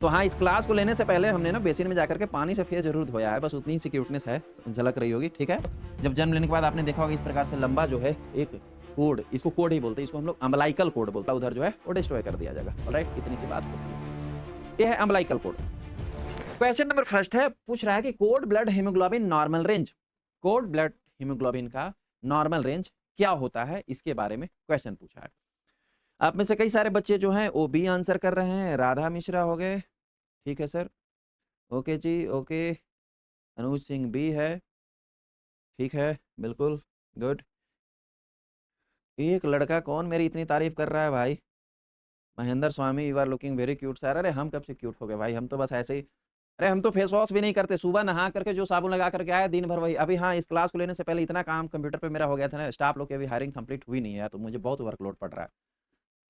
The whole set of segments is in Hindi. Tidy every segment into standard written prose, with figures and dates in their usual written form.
तो हाँ, इस क्लास को लेने से पहले हमने ना बेसिन में जाकर के पानी से फेस ज़रूर धोया है, बस उतनी सी क्यूटनेस है, झलक रही होगी, ठीक है? जब जन्म लेने के बाद आपने देखा होगा इस प्रकार से लंबा जो है एक कोड, इसको कोड ही बोलते हैं, इसको हम लोग अम्बिलाइकल कोड बोलते हैं, उधर जो है वो डिस्ट्रॉय कर दिया जाएगा, ऑलराइट? इतनी सी बात होती है। ये है अम्बिलाइकल कोड। क्वेश्चन नंबर फर्स्ट है, पूछ रहा है कि code blood haemoglobin normal range, code blood haemoglobin का नॉर्मल रेंज क्या होता है, इसके बारे में क्वेश्चन पूछा है। आप में से कई सारे बच्चे जो हैं वो बी आंसर कर रहे हैं, राधा मिश्रा हो गए, ठीक है सर, ओके जी, ओके, अनुज सिंह बी है, ठीक है, बिल्कुल, गुड। एक लड़का कौन मेरी इतनी तारीफ कर रहा है भाई? Mahendra Swami, you are looking very cute sir. अरे हम कब से क्यूट हो गए भाई, हम तो बस ऐसे ही, अरे हम तो फेस वॉश भी नहीं करते, सुबह नहा करके जो साबुन लगा करके आया दिन भर वही। अभी हाँ, इस क्लास को लेने से पहले इतना काम कंप्यूटर पे मेरा हो गया था ना, स्टाफ लोग की अभी हायरिंग कंप्लीट हुई नहीं है, तो मुझे बहुत वर्कलोड पड़ रहा है।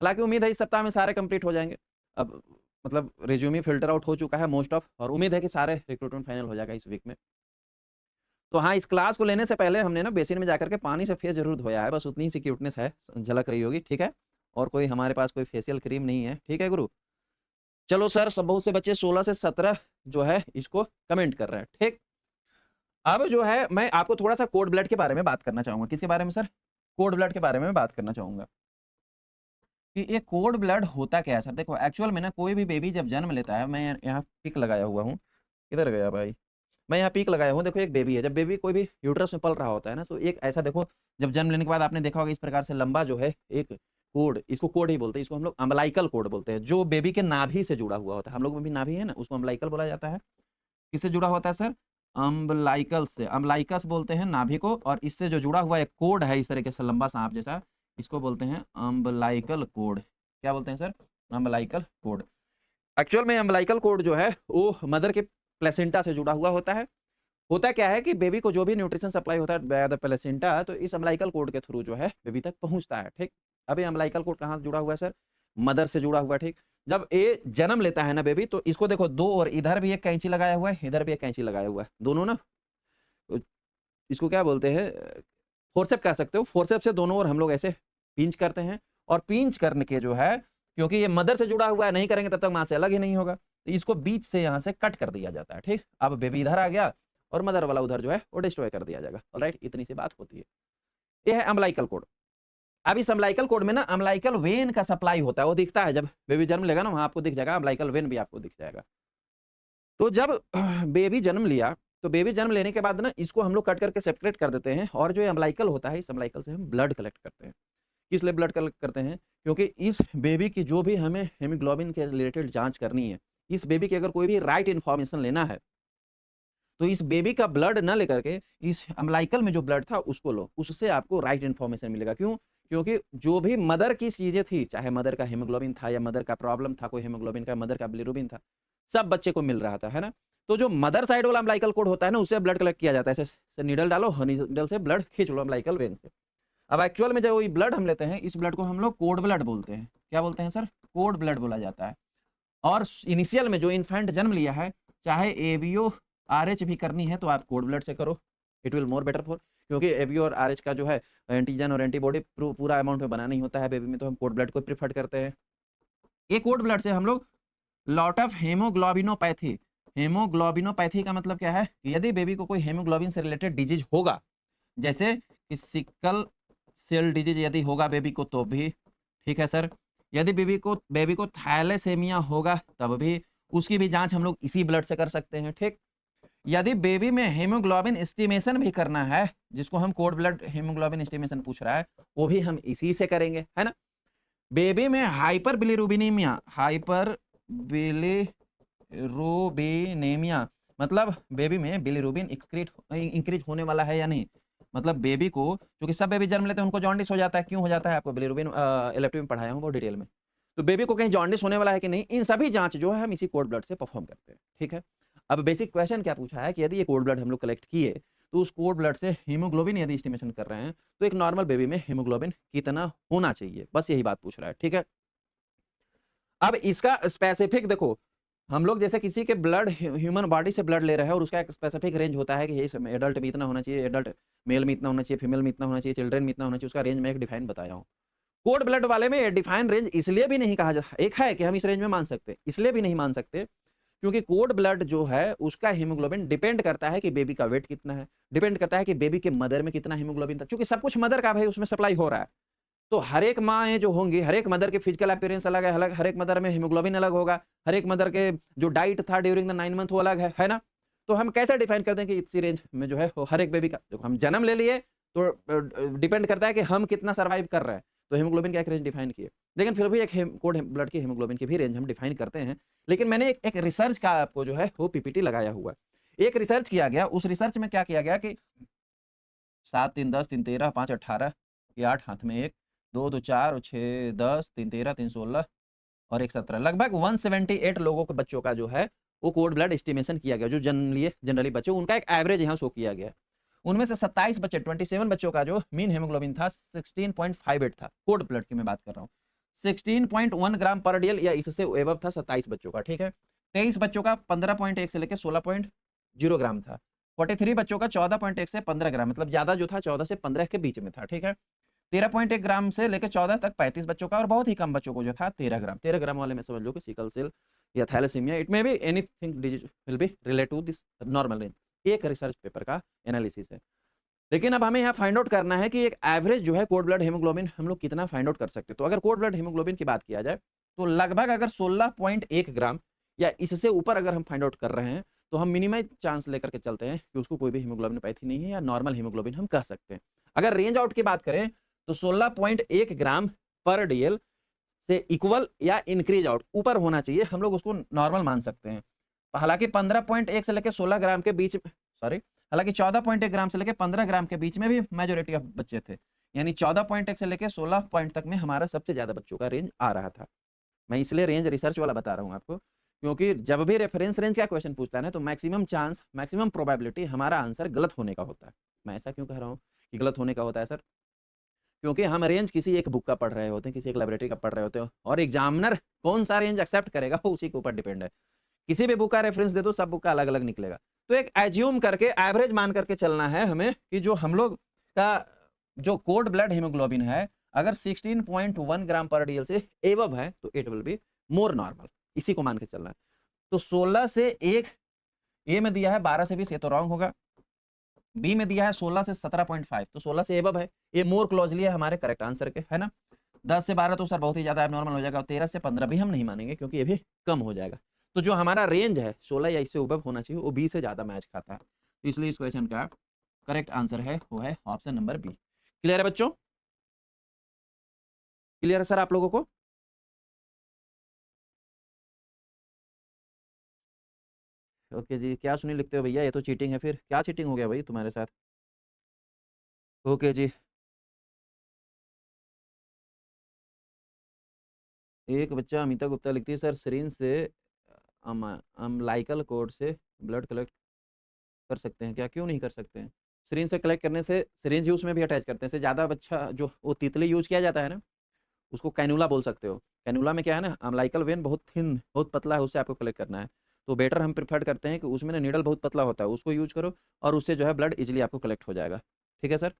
हालांकि उम्मीद है इस सप्ताह में सारे कंप्लीट हो जाएंगे। अब मतलब रिज्यूमी फिल्टर आउट हो चुका है मोस्ट ऑफ, और उम्मीद है कि सारे रिक्रूटमेंट फाइनल हो जाएगा इस वीक में। तो हाँ, इस क्लास को लेने से पहले हमने ना बेसिन में जाकर के पानी से फेस ज़रूर धोया है, बस उतनी सी क्यूटनेस है, झलक रही होगी, ठीक है? और कोई हमारे पास कोई फेशियल क्रीम नहीं है, ठीक है गुरु? चलो सर, सब बहुत से बच्चे 16 से 17 जो है इसको कमेंट कर रहे हैं, ठीक? अब जो है मैं आपको थोड़ा-सा कोड ब्लड के बारे में बात करना चाहूँगा। किसके बारे में सर? कोड ब्लड के बारे में बात करना चाहूँगा। कि ये कोड ब्लड होता क्या है सर? देखो एक्चुअल में ना कोई भी बेबी जब जन्म लेता है, मैं यहाँ पिक लगाया हुआ हूँ। किधर गया भाई? मैं यहाँ पिक लगाया हूँ, देखो एक बेबी है, जब बेबी कोई भी यूट्रस में पल रहा होता है ना, तो एक ऐसा देखो, जब जन्म लेने के बाद आपने देखा होगा इस प्रकार से लंबा जो है एक कोड, इसको कोड ही बोलते हैं, इसको हम लोग अम्बिलाइकल कोड बोलते हैं, जो बेबी के नाभि से जुड़ा हुआ होता है। हम लोग में भी नाभि है ना, उसको अम्बिलाइकल बोला जाता है। किससे जुड़ा होता है सर? अम्बिलाइकल से, अम्बिलाइकस बोलते हैं नाभि को, और इससे जो जुड़ा हुआ एक कोड है इस तरीके से लंबा सांप जैसा, इसको बोलते हैं अम्बिलाइकल कोड। क्या बोलते हैं सर? अम्बिलाइकल कोड। एक्चुअल में अम्बिलाइकल कोड जो है वो मदर के प्लेसेंटा से जुड़ा हुआ होता है। होता क्या है कि बेबी को जो भी न्यूट्रिशन सप्लाई होता है बाय द प्लेसेंटा, तो इस अम्बिलाइकल कोड के थ्रू जो है बेबी तक पहुंचता है, ठीक? अब ये अम्बिलाइकल कोड कहाँ से जुड़ा हुआ है सर? मदर से जुड़ा हुआ है, ठीक? जब ये जन्म लेता है ना बेबी, तो इसको देखो दो, और इधर भी एक कैंची लगाया हुआ है, इधर भी एक कैंची लगाया हुआ है, दोनों ना अ, इसको क्या बोलते हैं, फोर्सेप कह सकते हो। फोर्सेप से दोनों ओर हम लोग ऐसे पिंच करते हैं, और पिंच करने के जो है, क्योंकि ये मदर से जुड़ा हुआ है, नहीं करेंगे तब तक माँ से अलग ही नहीं होगा, तो इसको बीच से यहाँ से कट कर दिया जाता है, ठीक? अब बेबी इधर आ गया और मदर वाला उधर जो है वो डिस्ट्रॉय कर दिया जाएगा, ऑलराइट? इतनी सी बात होती है। ये है अम्बिलाइकल कोड। अब इस अम्बिलाइकल कोड में ना अम्बिलाइकल वेन का सप्लाई होता है, वो दिखता है, जब बेबी जन्म लेगा ना वहाँ आपको दिख जाएगा, अम्बिलाइकल वेन भी आपको दिख जाएगा। तो जब बेबी जन्म लिया, तो बेबी जन्म लेने के बाद ना इसको हम लोग कट करके सेपरेट कर देते हैं, और जो ये अम्बिलाइकल होता है, इस अम्बिलाइकल से हम ब्लड कलेक्ट करते हैं। किस लिए ब्लड कलेक्ट करते हैं? क्योंकि इस बेबी की जो भी हमें हीमोग्लोबिन के रिलेटेड जाँच करनी है, इस बेबी की अगर कोई भी राइट इन्फॉर्मेशन लेना है, तो इस बेबी का ब्लड ना लेकर के इस अम्बिलाइकल में जो ब्लड था उसको लो, उससे आपको राइट इन्फॉर्मेशन मिलेगा। क्यों? क्योंकि जो भी मदर की चीज़ें थी, चाहे मदर का हीमोग्लोबिन था या मदर का प्रॉब्लम था कोई हीमोग्लोबिन का, मदर का बिलिरुबिन था, सब बच्चे को मिल रहा था, है ना? तो जो मदर साइड वाला अम्बिलाइकल कोड होता है ना, उससे ब्लड कलेक्ट किया जाता है। ऐसे नीडल डालो, नीडल से ब्लड खींच लो अम्बिलाइकल वेन से। अब एक्चुअल में जब ये ब्लड हम लेते हैं, इस ब्लड को हम लोग कोड ब्लड बोलते हैं। क्या बोलते हैं सर? कोड ब्लड बोला जाता है। और इनिशियल में जो इन्फेंट जन्म लिया है, चाहे एबीओ आरएच भी करनी है तो आप कोड ब्लड से करो, it will more better for, क्योंकि एबीओ और आरएच का जो है एंटीजन और एंटीबॉडी पूरा अमाउंट में बना नहीं होता है बेबी में, तो हम कोड ब्लड को प्रीफर करते हैं। ये कोड ब्लड से हम लोग लॉट ऑफ हेमोग्लोबिनोपैथी, हेमोग्लोबिनोपैथी का मतलब क्या है कि यदि बेबी को कोई हेमोग्लोबिन से रिलेटेड डिजीज होगा, जैसे कि सिकल सेल डिजीज यदि होगा बेबी को तो भी, ठीक है सर? यदि बेबी को थैलेसेमिया होगा तब भी, उसकी भी जांच हम लोग इसी ब्लड से कर सकते हैं, ठीक? यदि बेबी में हीमोग्लोबिन एस्टिमेशन भी करना है, जिसको हम कोड ब्लड हीमोग्लोबिन एस्टिमेशन पूछ रहा है, वो भी हम इसी से करेंगे, है ना? बेबी में हाइपर बिलिरुबिनेमिया, हाइपर बिलिरुबिनेमिया मतलब बेबी में बिलिरुबिन एक्सक्रीट इंक्रीज होने वाला है या नहीं। मतलब बेबी को, क्योंकि सब बेबी जन्म लेते हैं उनको जॉन्डिस हो जाता है, क्यों हो जाता है? आपको बिलिरुबिन इलेक्टिव में पढ़ाया हूँ बहुत डिटेल में। तो बेबी को कहीं जॉन्डिस होने वाला है कि नहीं, इन सभी जांच जो है हम इसी कोड ब्लड से परफॉर्म करते हैं, ठीक है? अब बेसिक क्वेश्चन क्या पूछा है कि यदि ये कोड ब्लड हम लोग कलेक्ट किए, तो उस कोड ब्लड से हीमोग्लोबिन यदि एस्टिमेशन कर रहे हैं, तो एक नॉर्मल बेबी में हीमोग्लोबिन कितना होना चाहिए, बस यही बात पूछ रहा है, ठीक है? अब इसका स्पेसिफिक देखो, हम लोग जैसे किसी के ब्लड ह्यूमन बॉडी से ब्लड ले रहे हैं, और उसका एक स्पेसिफिक रेंज होता है कि ये समय एडल्ट में इतना होना चाहिए, एडल्ट मेल में इतना होना चाहिए, फीमेल में इतना होना चाहिए, चिल्ड्रन में इतना होना चाहिए, उसका रेंज मैं एक डिफाइन बताया हूँ। कोड ब्लड वाले में डिफाइन रेंज इसलिए भी नहीं कहा जाता, एक है कि हम इस रेंज में मान सकते, इसलिए भी नहीं मान सकते क्योंकि कोड ब्लड जो है उसका हीमोग्लोबिन डिपेंड करता है कि बेबी का वेट कितना है, डिपेंड करता है कि बेबी के मदर में कितना हीमोग्लोबिन था, क्योंकि सब कुछ मदर का भाई उसमें सप्लाई हो रहा है। तो हर एक माँ जो होंगी, हर एक मदर के फिजिकल अपीयरेंस अलग है, हर एक मदर में हीमोग्लोबिन अलग होगा, हर एक मदर के जो डाइट था ड्यूरिंग द 9 मंथ वो अलग है ना? तो हम कैसे डिफाइन करते हैं कि इसी रेंज में जो है वो हर एक बेबी का, देखो हम जन्म ले लिए तो डिपेंड करता है कि हम कितना सर्वाइव कर रहे हैं, तो हीमोग्लोबिन का एक रेंज डिफाइन किए। लेकिन फिर भी एक कोड ब्लड की हीमोग्लोबिन की भी रेंज हम डिफाइन करते हैं। लेकिन मैंने एक रिसर्च का आपको जो है वो पीपीटी लगाया हुआ है। एक रिसर्च किया गया, उस रिसर्च में क्या किया गया कि 7 3 10 3 13 5 18 ये 8 हाथ में 1 2 2 4 और 6 10 3 13 3 16 और 1 17 लगभग 178 लोगों के बच्चों का जो है वो कोड ब्लड एस्टिमेशन किया गया, जो जन्म लिए जनरली बच्चे उनका एक एवरेज यहाँ शो किया गया। उनमें से 27 बच्चे 27 बच्चों का जो मीन हेमोग्लोबिन था 16.58 था, कोड ब्लड की मैं बात कर रहा हूँ। 16.1 ग्राम पर डीएल या इससे एबव था 27 बच्चों का, ठीक है। 23 बच्चों का 15.1 से लेकर 16.0 ग्राम था। 43 बच्चों का 14.1 से 15 ग्राम, मतलब ज्यादा जो था 14 से 15 के बीच में था, ठीक है। 13.1 ग्राम से लेकर 14 तक 35 बच्चों का, और बहुत ही कम बच्चों को जो था 13 ग्राम। 13 ग्राम वाले में समझ लो कि सिकल सेल या thalassemia, it may be anything disease will be relate to this normal range. एक रिसर्च पेपर का एनालिसिस है। लेकिन अब हमें यहाँ फाइंड आउट करना है कि एक एवरेज जो है कोड ब्लड हीमोग्लोबिन हम लोग कितना फाइंड आउट कर सकते हैं। तो अगर कोड ब्लड हीमोग्लोबिन की बात किया जाए तो लगभग अगर 16.1 ग्राम या इससे ऊपर अगर हम फाइंड आउट कर रहे हैं तो हम मिनिमम चांस लेकर के चलते हैं कि उसको कोई भी हीमोग्लोबिनोपैथी नहीं है या नॉर्मल हीमोग्लोबिन हम कह सकते हैं। अगर रेंज आउट की बात करें तो 16.1 ग्राम पर डीएल से इक्वल या इंक्रीज आउट ऊपर होना चाहिए, हम लोग उसको नॉर्मल मान सकते हैं। हालांकि 15.1 से लेकर 16 ग्राम के बीच, सॉरी, हालांकि 14.1 ग्राम से लेकर 15 ग्राम के बीच में भी मेजोरिटी ऑफ बच्चे थे, यानी 14.1 से लेकर 16 पॉइंट तक में हमारा सबसे ज्यादा बच्चों का रेंज आ रहा था। मैं इसलिए रेंज रिसर्च वाला बता रहा हूँ आपको, क्योंकि जब भी रेफरेंस रेंज का क्वेश्चन पूछता है ना तो मैक्सिमम चांस, मैक्सिमम प्रोबेबिलिटी हमारा आंसर गलत होने का होता है। मैं ऐसा क्यों कह रहा हूँ कि गलत होने का होता है सर? क्योंकि हम रेंज किसी एक बुक का पढ़ रहे होते हैं, किसी एक लाइब्रेरी का पढ़ रहे होते हैं, और एग्जामिनर कौन सा रेंज एक्सेप्ट करेगा वो उसी के ऊपर डिपेंड है। किसी भी बुक का रेफरेंस दे दो, सब बुक का अलग अलग निकलेगा। तो एक एज्यूम करके एवरेज मान करके चलना है हमें कि जो हम लोग का जो कोड ब्लड हीमोग्लोबिन है अगर 16.1 ग्राम पर डीएल से एबव है तो it will be more normal, इसी को मान के चलना है। तो 16 से 1 ए में दिया है 12 से 20, ये तो रॉन्ग होगा। बी में दिया है 16 से 17.5, तो 16 से एबव है, ये मोर क्लोजली है हमारे करेक्ट आंसर के, है ना। 10 से 12 तो सर बहुत ही ज्यादा एबनॉर्मल हो जाएगा, और 13 से 15 भी हम नहीं मानेंगे क्योंकि ये भी कम हो जाएगा। तो जो हमारा रेंज है 16 या इससे ऊपर होना चाहिए, वो 20 से ज्यादा मैच खाता है। तो इसलिए इस क्वेश्चन का करेक्ट आंसर है वो है ऑप्शन नंबर बी। क्लियर है बच्चों? क्लियर है सर आप लोगों को? ओके जी, क्या सुनी लिखते हो भैया, ये तो चीटिंग है। फिर क्या चीटिंग हो गया भाई तुम्हारे साथ? ओके जी। एक बच्चा अमिता गुप्ता लिखती है सर सिरिंज से अम्लाइकल कोड से ब्लड कलेक्ट कर सकते हैं क्या? क्यों नहीं कर सकते हैं? सिरिंज से कलेक्ट करने से सिरिंज यूज में भी अटैच करते हैं, इससे ज़्यादा बच्चा जो वो तितली यूज किया जाता है ना, उसको कैनुला बोल सकते हो। कैनुला में क्या है ना, अम्लाइकल वेन बहुत थिन, बहुत पतला है, उससे आपको कलेक्ट करना है। तो बेटर हम प्रिफर करते हैं कि उसमें ना नीडल बहुत पतला होता है, उसको यूज करो और उससे जो है ब्लड इजिली आपको कलेक्ट हो जाएगा। ठीक है सर?